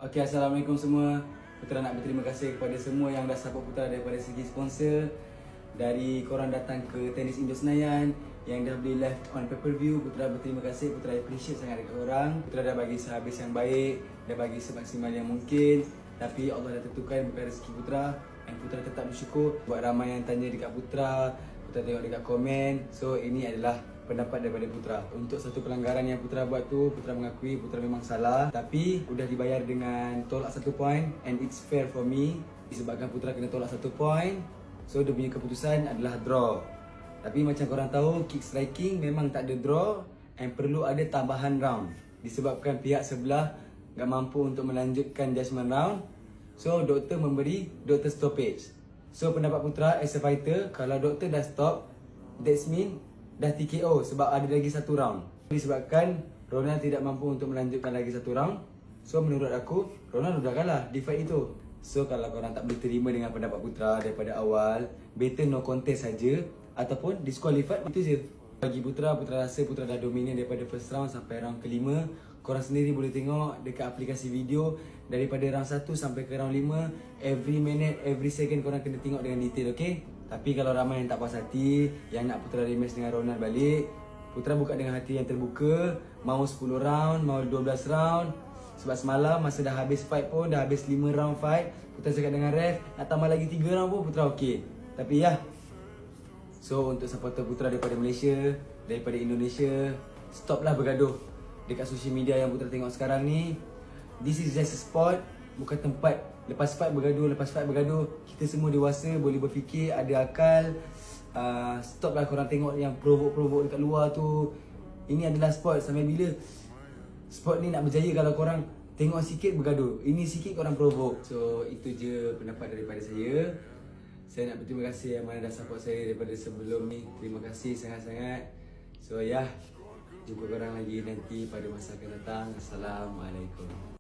Okey, Assalamualaikum semua. Putra nak berterima kasih kepada semua yang dah support Putra daripada segi sponsor. Dari korang datang ke Tenis Indo Senayan, yang dah beli live on pay-per-view, Putra berterima kasih. Putra appreciate sangat dekat korang. Putra dah bagi sehabis yang baik, dah bagi semaksimal yang mungkin. Tapi Allah dah tentukan bukan rezeki Putra, dan Putra tetap bersyukur. Buat ramai yang tanya dekat Putra, Putra tengok dekat komen. So ini adalah pendapat daripada Putra. Untuk satu pelanggaran yang Putra buat tu, Putra mengakui Putra memang salah. Tapi sudah dibayar dengan tolak 1 point, and it's fair for me. Disebabkan Putra kena tolak 1 point, so dia punya keputusan adalah draw. Tapi macam korang tahu, kick striking memang tak ada draw, and perlu ada tambahan round. Disebabkan pihak sebelah tak mampu untuk melanjutkan judgement round, so doktor memberi doktor stoppage. So pendapat Putra as a fighter, kalau doktor dah stop, that's mean dah TKO sebab ada lagi 1 round. Disebabkan Ronald tidak mampu untuk melanjutkan lagi 1 round, so menurut aku Ronald dah kalah di fight itu. So kalau korang tak boleh terima dengan pendapat Putra daripada awal, better no contest saja ataupun disqualified, itu je. Bagi Putra, Putra rasa Putra dah dominan daripada first round sampai round kelima. Korang sendiri boleh tengok dekat aplikasi video, daripada round 1 sampai ke round 5, every minute, every second korang kena tengok dengan detail, okay? Tapi kalau ramai yang tak puas hati, yang nak Putra rematch dengan Ronald balik, Putra buka dengan hati yang terbuka. Mau 10 round, mau 12 round. Sebab semalam masa dah habis fight pun, dah habis 5 round fight, Putra cakap dengan ref, nak tambah lagi 3 round pun Putra okey. Tapi ya, so untuk supporter Putra daripada Malaysia, daripada Indonesia, stoplah bergaduh dekat social media yang Putra tengok sekarang ni. This is just a sport, bukan tempat lepas fight bergaduh. Kita semua dewasa, boleh berfikir, ada akal. Stoplah korang tengok yang provok-provok dekat luar tu. Ini adalah sport. Sampai bila sport ni nak berjaya kalau korang tengok sikit bergaduh, ini sikit korang provok. So itu je pendapat daripada saya. Saya nak berterima kasih yang mana dah support saya daripada sebelum ni. Terima kasih sangat-sangat. So ya, jumpa korang lagi nanti pada masa akan datang. Assalamualaikum.